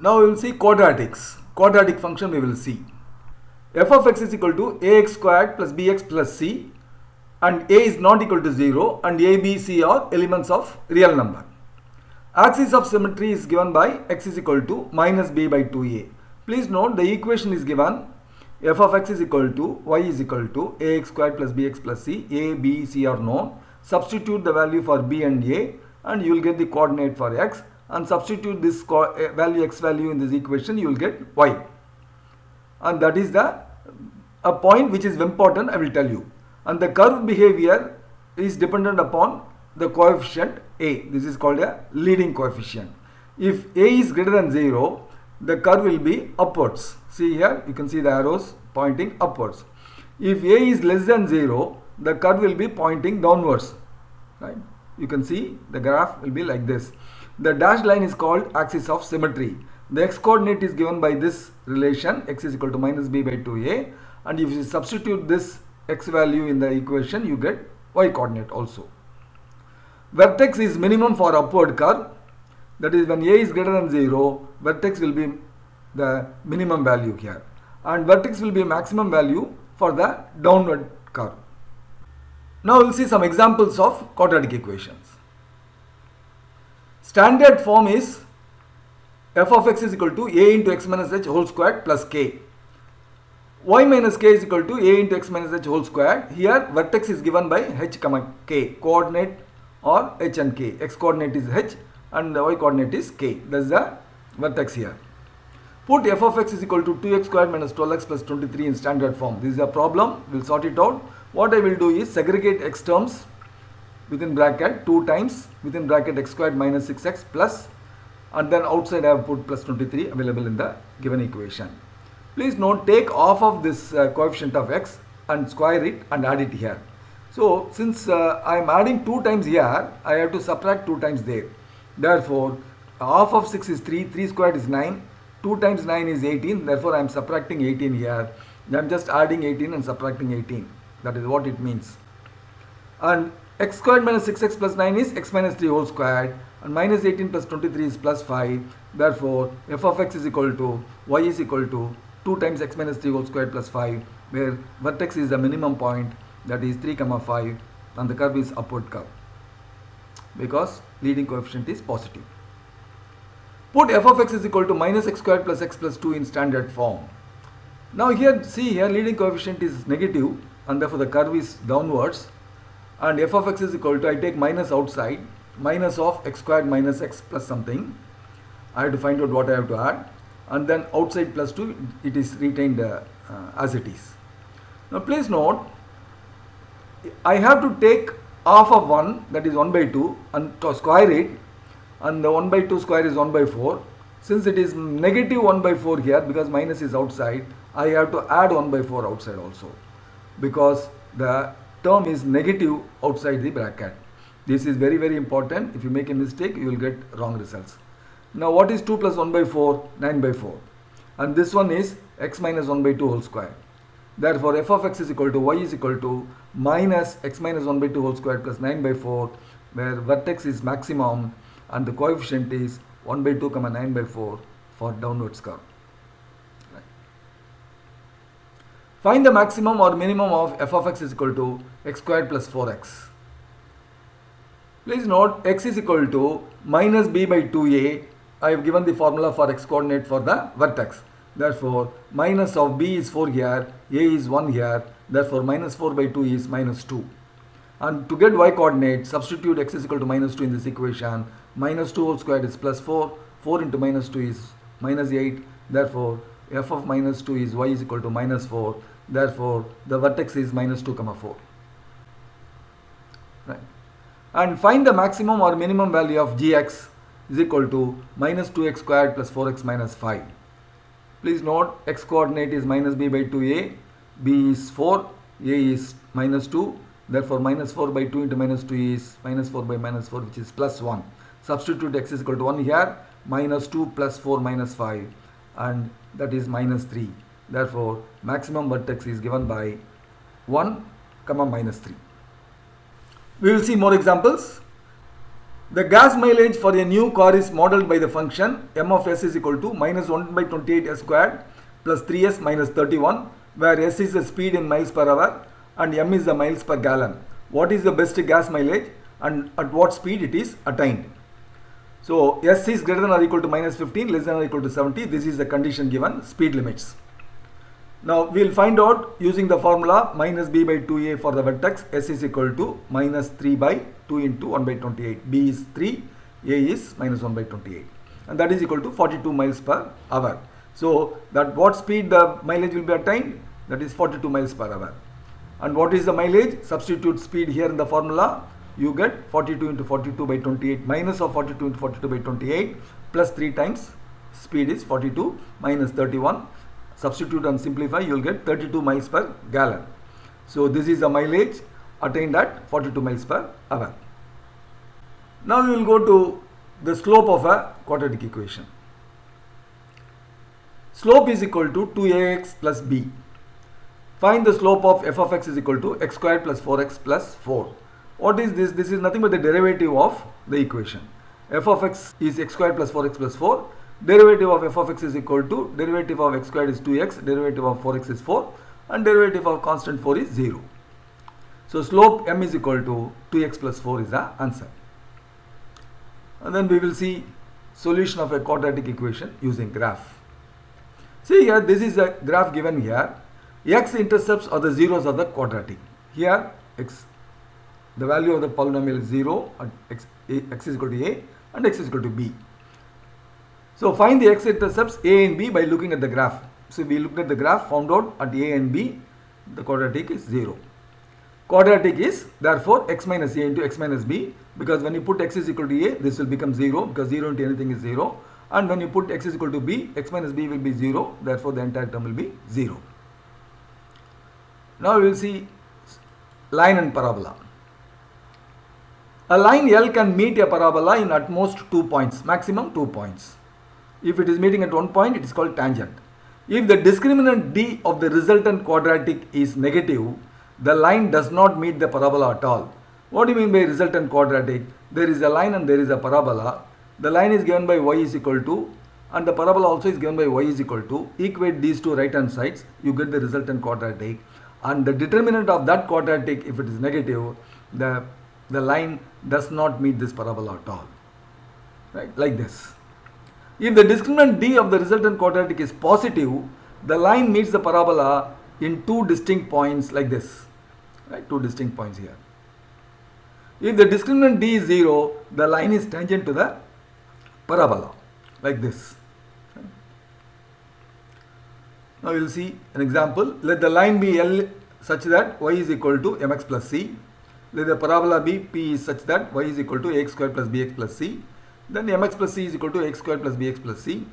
Now we will see quadratics. Quadratic function we will see. F of x is equal to ax squared plus bx plus c, and a is not equal to 0 and a, b, c are elements of real number. Axis of symmetry is given by x is equal to minus b by 2a. Please note the equation is given f of x is equal to y is equal to ax squared plus bx plus c. A, b, c are known. Substitute the value for b and a and you will get the coordinate for x, and substitute this value x value in this equation, you will get y. And that is a point which is important, I will tell you. And the curve behavior is dependent upon the coefficient a. This is called a leading coefficient. If a is greater than 0, the curve will be upwards. See here, you can see the arrows pointing upwards. If a is less than 0, the curve will be pointing downwards. Right? You can see the graph will be like this. The dashed line is called axis of symmetry. The x coordinate is given by this relation, x is equal to minus b by 2a, and if you substitute this x value in the equation, you get y coordinate also. Vertex is minimum for upward curve, that is when a is greater than 0, vertex will be the minimum value here, and vertex will be maximum value for the downward curve. Now we will see some examples of quadratic equations. Standard form is f of x is equal to a into x minus h whole squared plus k. Y minus k is equal to a into x minus h whole squared. Here vertex is given by h comma k, coordinate or h and k. X coordinate is h and the y coordinate is k. That is the vertex here. Put f of x is equal to 2x squared minus 12x plus 23 in standard form. This is a problem. We will sort it out. What I will do is segregate x terms within bracket 2 times within bracket x squared minus 6x plus, and then outside I have put plus 23 available in the given equation. Please note, take half of this coefficient of x and square it and add it here. So since I am adding 2 times here, I have to subtract 2 times there. Therefore half of 6 is 3, 3 squared is 9, 2 times 9 is 18, therefore I am subtracting 18 here. I am just adding 18 and subtracting 18. That is what it means. And x squared minus 6x plus 9 is x minus 3 whole squared, and minus 18 plus 23 is plus 5. Therefore f of x is equal to y is equal to 2 times x minus 3 whole squared plus 5, where vertex is the minimum point, that is 3 comma 5, and the curve is upward curve because leading coefficient is positive. Put f of x is equal to minus x squared plus x plus 2 in standard form. Now here, see here, leading coefficient is negative and therefore the curve is downwards, and f of x is equal to, I take minus outside, minus of x squared minus x plus something. I have to find out what I have to add, and then outside plus 2, it is retained as it is. Now please note, I have to take half of 1, that is 1 by 2, and to square it, and the 1 by 2 square is 1 by 4. Since it is negative 1 by 4 here, because minus is outside, I have to add 1 by 4 outside also, because the term is negative outside the bracket. This is very, very important. If you make a mistake, you will get wrong results. Now what is 2 plus 1 by 4? 9 by 4. And this one is x minus 1 by 2 whole square. Therefore f of x is equal to y is equal to minus x minus 1 by 2 whole square plus 9 by 4, where vertex is maximum and the coefficient is 1 by 2 comma 9 by 4 for downwards curve. Right. Find the maximum or minimum of f of x is equal to x squared plus 4x. Please note, x is equal to minus b by 2a. I have given the formula for x coordinate for the vertex. Therefore minus of b is 4 here, a is 1 here, therefore minus 4 by 2 is minus 2. And to get y coordinate, substitute x is equal to minus 2 in this equation. Minus 2 whole squared is plus 4, 4 into minus 2 is minus 8, therefore f of minus 2 is y is equal to minus 4, therefore the vertex is minus 2 comma 4. Right. And find the maximum or minimum value of gx is equal to minus 2x squared plus 4x minus 5. Please note, x coordinate is minus b by 2a, b is 4, a is minus 2, therefore minus 4 by 2 into minus 2 is minus 4 by minus 4, which is plus 1. Substitute x is equal to 1 here, minus 2 plus 4 minus 5, and that is minus 3. Therefore maximum vertex is given by 1 comma minus 3. We will see more examples. The gas mileage for a new car is modeled by the function m of s is equal to minus 1 by 28 s squared plus 3s minus 31, where s is the speed in miles per hour and m is the miles per gallon. What is the best gas mileage and at what speed it is attained? So s is greater than or equal to minus 15, less than or equal to 70. This is the condition given, speed limits. Now we will find out using the formula minus b by 2a for the vertex. S is equal to minus 3 by 2 into 1 by 28. B is 3, a is minus 1 by 28, and that is equal to 42 miles per hour. So that what speed the mileage will be attained? That is 42 miles per hour. And what is the mileage? Substitute speed here in the formula. You get 42 into 42 by 28 minus of 42 into 42 by 28 plus 3 times speed is 42 minus 31. Substitute and simplify, you will get 32 miles per gallon. So this is the mileage attained at 42 miles per hour. Now we will go to the slope of a quadratic equation. Slope is equal to 2ax plus b. Find the slope of f of x is equal to x squared plus 4x plus 4. What is this? This is nothing but the derivative of the equation. F of x is x squared plus 4x plus 4. Derivative of f of x is equal to derivative of x squared is 2x, derivative of 4x is 4, and derivative of constant 4 is 0. So slope m is equal to 2x plus 4 is the answer. And then we will see solution of a quadratic equation using graph. See here, this is a graph given here. X intercepts or the zeros of the quadratic. Here x, the value of the polynomial is 0 and x is equal to a and x is equal to b. So find the x-intercepts a and b by looking at the graph. So we looked at the graph, found out at a and b the quadratic is 0. Quadratic is therefore x minus a into x minus b, because when you put x is equal to a, this will become 0 because 0 into anything is 0, and when you put x is equal to b, x minus b will be 0, therefore the entire term will be 0. Now we will see line and parabola. A line L can meet a parabola in at most 2 points, maximum 2 points. If it is meeting at 1 point, it is called tangent. If the discriminant d of the resultant quadratic is negative, the line does not meet the parabola at all. What do you mean by resultant quadratic? There is a line and there is a parabola. The line is given by y is equal to, and the parabola also is given by y is equal to. Equate these two right hand sides, you get the resultant quadratic. And the determinant of that quadratic, if it is negative, the line does not meet this parabola at all. Right? Like this. If the discriminant d of the resultant quadratic is positive, the line meets the parabola in 2 distinct points like this. Right? 2 distinct points here. If the discriminant d is 0, the line is tangent to the parabola like this. Right? Now we will see an example. Let the line be L such that y is equal to mx plus c. Let the parabola be P is such that y is equal to ax square plus bx plus c. Then mx plus c is equal to x square plus bx plus c.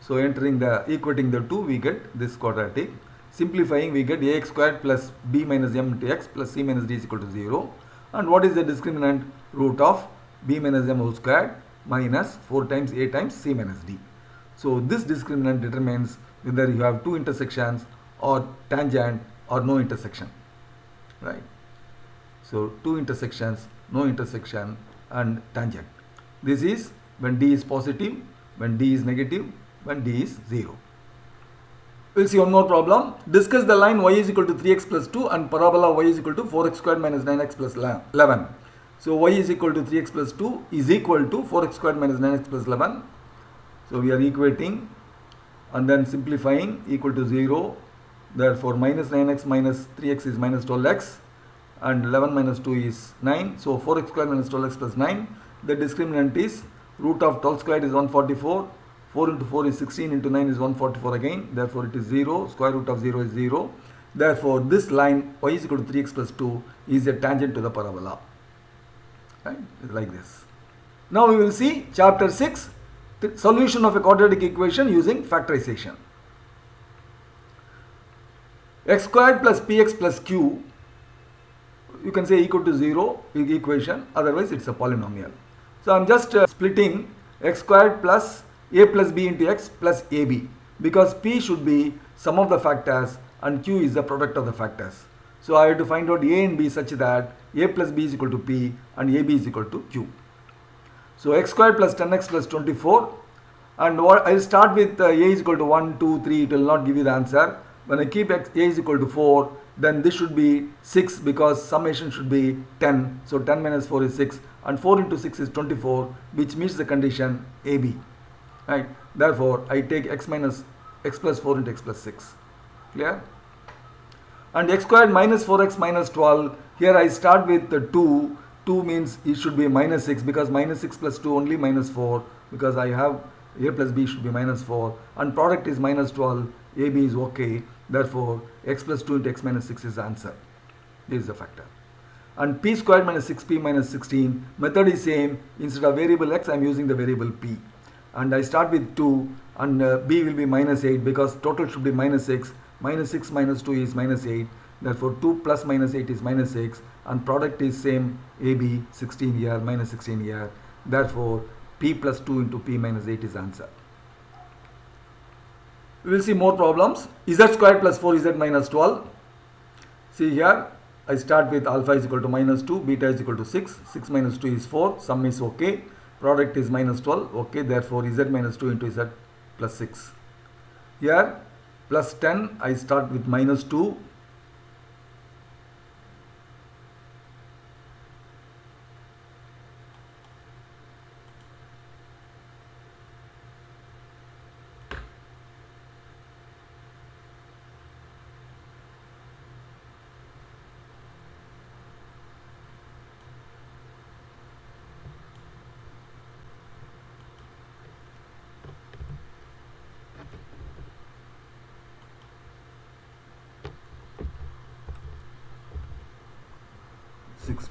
So equating the two, we get this quadratic. Simplifying, we get ax squared plus b minus m into x plus c minus d is equal to 0. And what is the discriminant? Root of b minus m whole squared minus 4 times a times c minus d. So this discriminant determines whether you have 2 intersections or tangent or no intersection. Right? So 2 intersections, no intersection, and tangent. This is when d is positive, when d is negative, when d is 0. We'll see one more problem. Discuss the line y is equal to 3x plus 2 and parabola y is equal to 4x squared minus 9x plus 11. So y is equal to 3x plus 2 is equal to 4x squared minus 9x plus 11. So we are equating and then simplifying, equal to 0. Therefore minus 9x minus 3x is minus 12x and 11 minus 2 is 9. So 4x squared minus 12x plus 9. The discriminant is root of 12 squared is 144. 4 into 4 is 16, into 9 is 144 again. Therefore it is 0. Square root of 0 is 0. Therefore this line y is equal to 3x plus 2 is a tangent to the parabola. Right? It's like this. Now we will see chapter 6, the solution of a quadratic equation using factorization. X squared plus px plus q, you can say equal to 0 equation, otherwise it's a polynomial. So I'm just splitting x squared plus a plus b into x plus ab, because p should be sum of the factors and q is the product of the factors. So I have to find out a and b such that a plus b is equal to p and ab is equal to q. So x squared plus 10x plus 24, and what I'll start with a is equal to 1, 2, 3, it will not give you the answer. When I keep a is equal to 4, then this should be 6 because summation should be 10. So 10 minus 4 is 6 and 4 into 6 is 24, which meets the condition AB. Right? Therefore, I take x plus 4 into x plus 6. Clear? And x squared minus 4x minus 12, here I start with the 2. 2 means it should be minus 6 because minus 6 plus 2 only minus 4, because I have a plus b should be minus 4 and product is minus 12, ab is okay. Therefore, x plus 2 into x minus 6 is the answer. This is the factor. And p squared minus 6p minus 16, method is same. Instead of variable x, I am using the variable p. And I start with 2 and b will be minus 8 because total should be minus 6. Minus 6 minus 2 is minus 8. Therefore, 2 plus minus 8 is minus 6 and product is same, AB 16 here, minus 16 here. Therefore, p plus 2 into p minus 8 is answer. We will see more problems. Z squared plus 4z minus 12. See here, I start with alpha is equal to minus 2, beta is equal to 6. 6 minus 2 is 4, sum is okay. Product is minus 12, okay. Therefore, z minus 2 into z plus 6. Here, plus 10, I start with minus 2.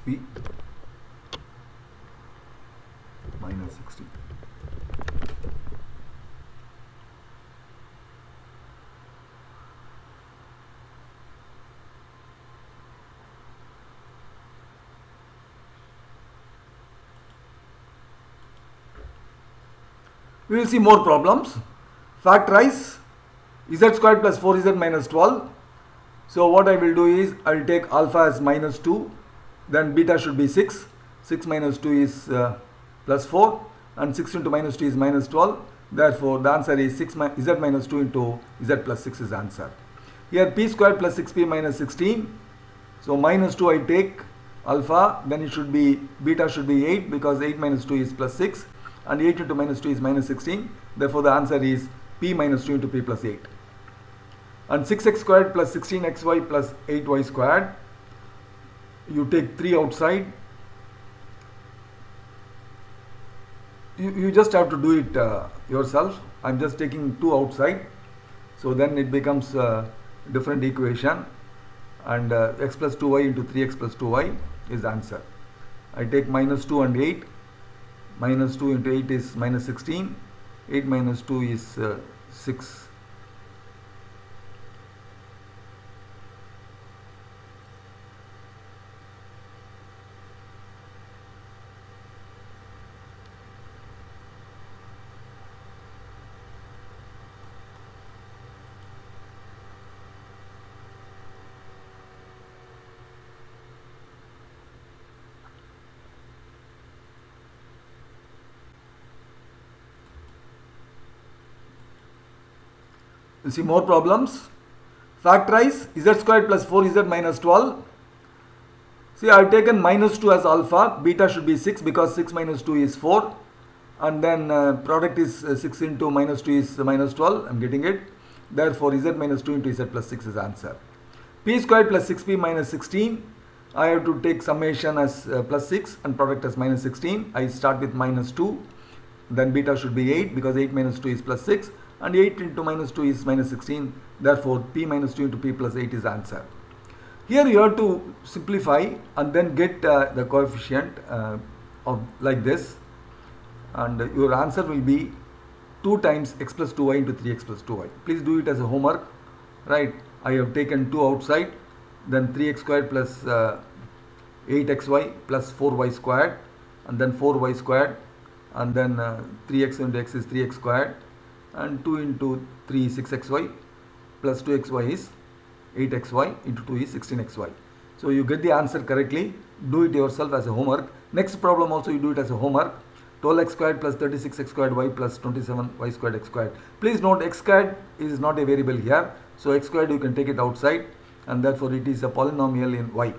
P minus 16. We will see more problems. Factorize z squared plus 4z minus 12. So what I will do is I will take alpha as minus 2. Then beta should be 6. 6 minus 2 is plus 4 and 6 into minus 2 is minus 12. Therefore, the answer is z minus 2 into z plus 6 is the answer. Here p squared plus 6p minus 16. So minus 2 I take alpha, then it should be beta should be 8 because 8 minus 2 is plus 6 and 8 into minus 2 is minus 16. Therefore, the answer is p minus 2 into p plus 8. And 6x squared plus 16xy plus 8y squared. You take 3 outside. You just have to do it yourself. I am just taking 2 outside. So then it becomes a different equation. And x plus 2y into 3x plus 2y is the answer. I take minus 2 and 8. Minus 2 into 8 is minus 16. 8 minus 2 is 6. You see more problems. Factorize z squared plus 4z minus 12. See, I have taken minus 2 as alpha. Beta should be 6 because 6 minus 2 is 4. And then product is 6 into minus 2 is minus 12. I am getting it. Therefore, z minus 2 into z plus 6 is the answer. P squared plus 6p minus 16. I have to take summation as plus 6 and product as minus 16. I start with minus 2. Then beta should be 8 because 8 minus 2 is plus 6. And 8 into minus 2 is minus 16. Therefore, p minus 2 into p plus 8 is the answer. Here you have to simplify and then get the coefficient of like this. And your answer will be 2 times x plus 2y into 3x plus 2y. Please do it as a homework. Right? I have taken 2 outside. Then 3x squared plus 8xy plus 4y squared. And then 4y squared. And then 3x into x is 3x squared. And 2 into 3 is 6xy plus 2xy is 8xy into 2 is 16xy. So you get the answer correctly. Do it yourself as a homework. Next problem also you do it as a homework. 12x squared plus 36x squared y plus 27y squared x squared. Please note x squared is not a variable here. So x squared you can take it outside, and therefore it is a polynomial in y.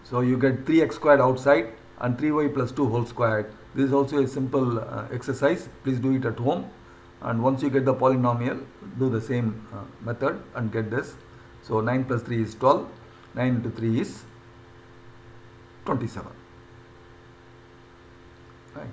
So you get 3x squared outside and 3y plus 2 whole squared. This is also a simple exercise. Please do it at home. And once you get the polynomial, do the same method and get this. So 9 plus 3 is 12. 9 into 3 is 27. Right.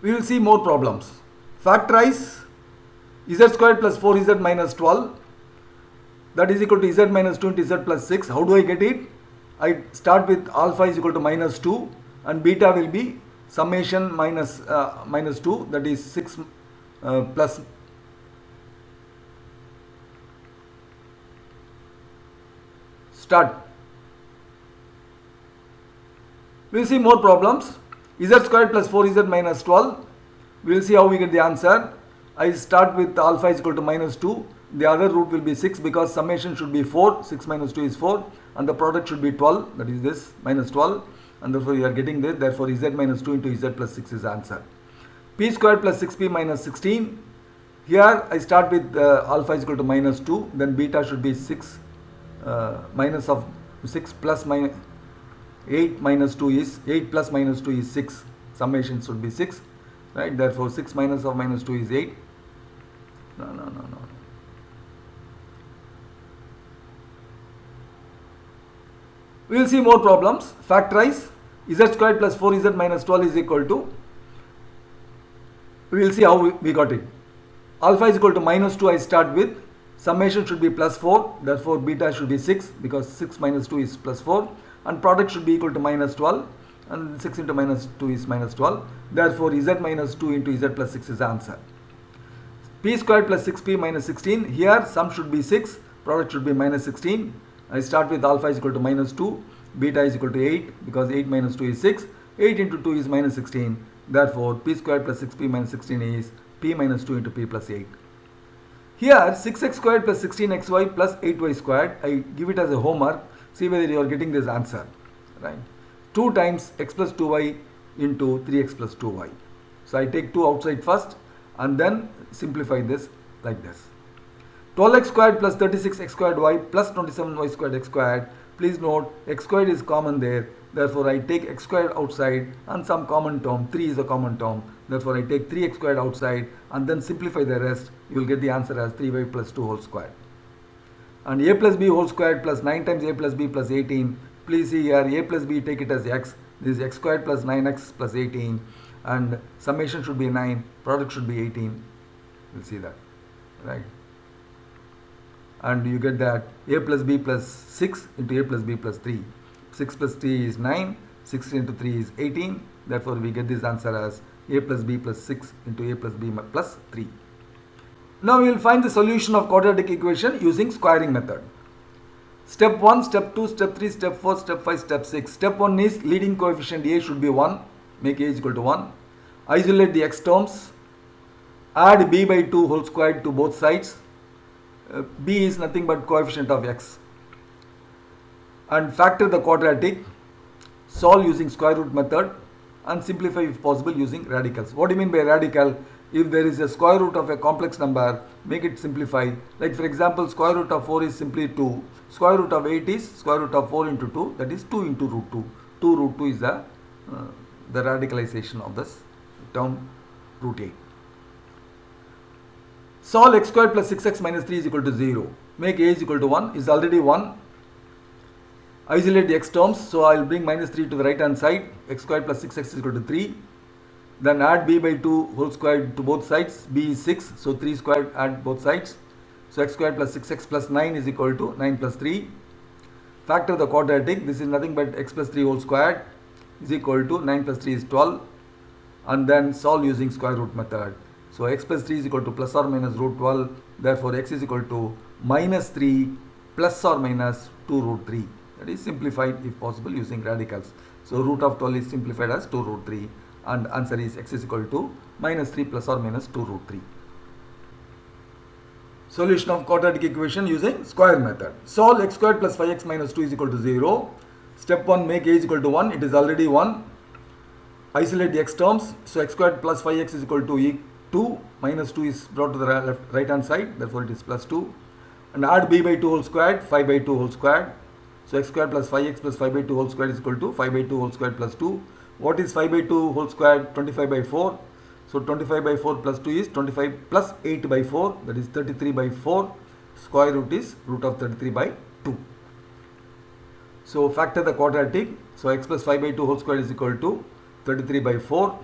We will see more problems. Factorize z squared plus 4z minus 12, that is equal to z minus 2 into z plus 6. How do I get it? I start with alpha is equal to minus 2 and beta will be summation minus 2, that is 6 plus start. We will see more problems. Z squared plus 4z minus 12. We will see how we get the answer. I start with alpha is equal to minus 2. The other root will be 6 because summation should be 4. 6 minus 2 is 4. And the product should be 12. That is this minus 12. And therefore you are getting this. Therefore z minus 2 into z plus 6 is the answer. P squared plus 6p minus 16. Here I start with alpha is equal to minus 2. Then beta should be 6 minus of 6 plus minus 8 minus 2 is 8 plus minus 2 is 6. Summation should be 6, right? Therefore 6 minus of minus 2 is 8. No. We will see more problems. Factorize z squared plus 4z minus 12 is equal to, we will see how we got it. Alpha is equal to minus 2 I start with. Summation should be plus 4. Therefore beta should be 6 because 6 minus 2 is plus 4. And product should be equal to minus 12, and 6 into minus 2 is minus 12. Therefore z minus 2 into z plus 6 is the answer. P squared plus 6p minus 16. Here sum should be 6, product should be minus 16. I start with alpha is equal to minus 2, beta is equal to 8 because 8 minus 2 is 6. 8 into 2 is minus 16. Therefore p squared plus 6p minus 16 is p minus 2 into p plus 8. Here 6x squared plus 16xy plus 8y squared, I give it as a homework. See whether you are getting this answer, right? 2 times x plus 2y into 3x plus 2y. So I take 2 outside first and then simplify this like this. 12x squared plus 36x squared y plus 27y squared x squared. Please note x squared is common there. Therefore I take x squared outside and some common term. 3 is a common term. Therefore I take 3x squared outside and then simplify the rest. You will get the answer as 3y plus 2 whole squared. And a plus b whole squared plus 9 times a plus b plus 18. Please see here a plus b, take it as x. This is x squared plus 9x plus 18. and summation should be 9, product should be 18. We'll see that, right? And you get that a plus b plus 6 into a plus b plus 3. 6 plus 3 is 9, 6 into 3 is 18. Therefore, we get this answer as a plus b plus 6 into a plus b plus 3. Now, we will find the solution of quadratic equation using squaring method. Step 1, step 2, step 3, step 4, step 5, step 6. Step 1 is leading coefficient a should be 1. Make a is equal to 1. Isolate the x terms. Add b by 2 whole squared to both sides. B is nothing but coefficient of x. And factor the quadratic. Solve using square root method. And simplify if possible using radicals. What do you mean by radical? If there is a square root of a complex number, make it simplify. Like for example, square root of 4 is simply 2. Square root of 8 is square root of 4 into 2, that is 2 into root 2. 2 root 2 is the radicalization of this term root 8. Solve x squared plus 6x minus 3 is equal to 0. Make a is equal to 1, is already 1. Isolate the x terms, so I will bring minus 3 to the right hand side. X squared plus 6x is equal to 3. Then add b by 2 whole squared to both sides. B is 6, so 3 squared add both sides. So x squared plus 6x plus 9 is equal to 9 plus 3. Factor the quadratic. This is nothing but x plus 3 whole squared is equal to 9 plus 3 is 12. And then solve using square root method. So x plus 3 is equal to plus or minus root 12. Therefore, x is equal to minus 3 plus or minus 2 root 3. That is simplified if possible using radicals. So root of 12 is simplified as 2 root 3. And answer is x is equal to minus 3 plus or minus 2 root 3. Solution of quadratic equation using square method. Solve x squared plus 5x minus 2 is equal to 0. Step 1, make a is equal to 1. It is already 1. Isolate the x terms. So x squared plus 5x is equal to 2. Minus 2 is brought to the right hand side. Therefore, it is plus 2. And add b by 2 whole squared, 5 by 2 whole squared. So x squared plus 5x plus 5 by 2 whole squared is equal to 5 by 2 whole squared plus 2. What is 5 by 2 whole squared? 25 by 4. So 25 by 4 plus 2 is 25 plus 8 by 4, that is 33 by 4. Square root is root of 33 by 2. So factor the quadratic. So x plus 5 by 2 whole squared is equal to 33 by 4.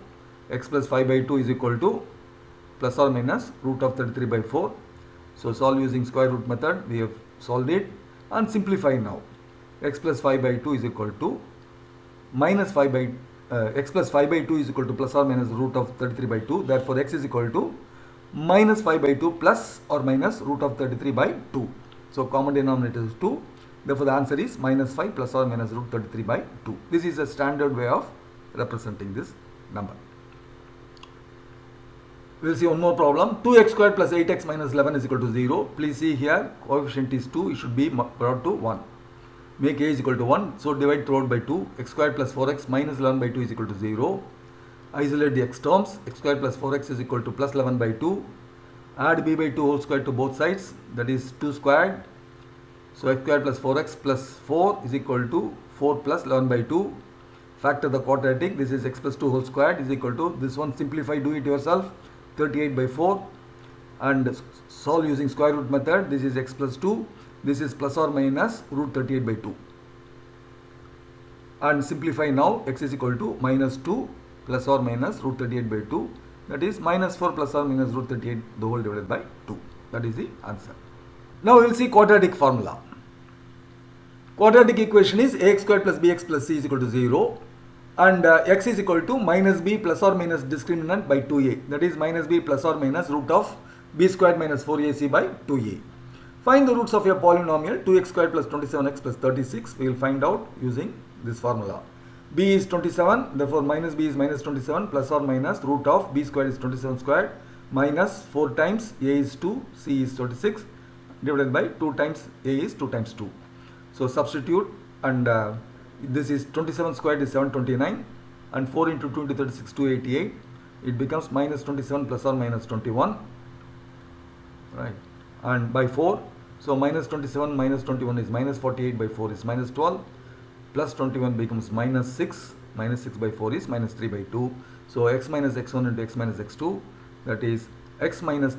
X plus 5 by 2 is equal to plus or minus root of 33 by 4. So solve using square root method. We have solved it and simplify now. X plus 5 by 2 is equal to minus 5 by x plus 5 by 2 is equal to plus or minus root of 33 by 2. Therefore, x is equal to minus 5 by 2 plus or minus root of 33 by 2. So, common denominator is 2. Therefore, the answer is minus 5 plus or minus root 33 by 2. This is a standard way of representing this number. We will see one more problem. 2x squared plus 8x minus 11 is equal to 0. Please see here, coefficient is 2. It should be brought to 1. Make a is equal to 1. So divide throughout by 2. X squared plus 4x minus 11 by 2 is equal to 0. Isolate the x terms. X squared plus 4x is equal to plus 11 by 2. Add b by 2 whole squared to both sides. That is 2 squared. So x squared plus 4x plus 4 is equal to 4 plus 11 by 2. Factor the quadratic. This is x plus 2 whole squared is equal to, this one simplify, do it yourself, 38 by 4. And solve using square root method. This is x plus 2. This is plus or minus root 38 by 2. And simplify now, x is equal to minus 2 plus or minus root 38 by 2. That is minus 4 plus or minus root 38 the whole divided by 2. That is the answer. Now we will see quadratic formula. Quadratic equation is ax squared plus bx plus c is equal to 0. And x is equal to minus b plus or minus discriminant by 2a. That is minus b plus or minus root of b squared minus 4ac by 2a. Find the roots of a polynomial 2x squared plus 27x plus 36. We will find out using this formula. B is 27, therefore minus b is minus 27 plus or minus root of b squared is 27 squared minus 4 times a is 2, c is 36 divided by 2 times a is 2 times 2. So substitute, and this is 27 squared is 729 and 4 into 2 into 36 288. It becomes minus 27 plus or minus 21, right, and by 4. So minus 27 minus 21 is minus 48 by 4 is minus 12, plus 21 becomes minus 6, minus 6 by 4 is minus 3 by 2. So x minus x1 into x minus x2, that is x minus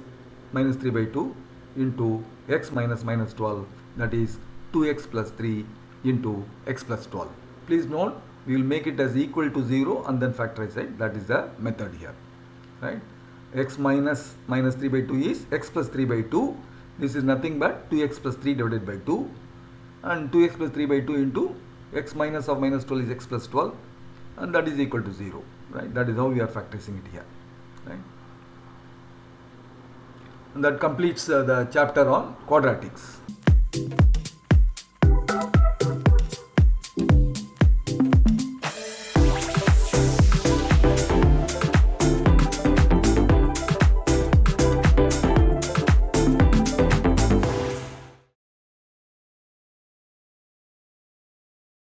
minus 3 by 2 into x minus minus 12, that is 2x plus 3 into x plus 12. Please note, we will make it as equal to 0 and then factorize it. That is the method here, right? X minus 3 by 2 is x plus 3 by 2. This is nothing but 2x plus 3 divided by 2, and 2x plus 3 by 2 into x minus of minus 12 is x plus 12, and that is equal to 0, right? That is how we are factorizing it here, right? And that completes the chapter on quadratics.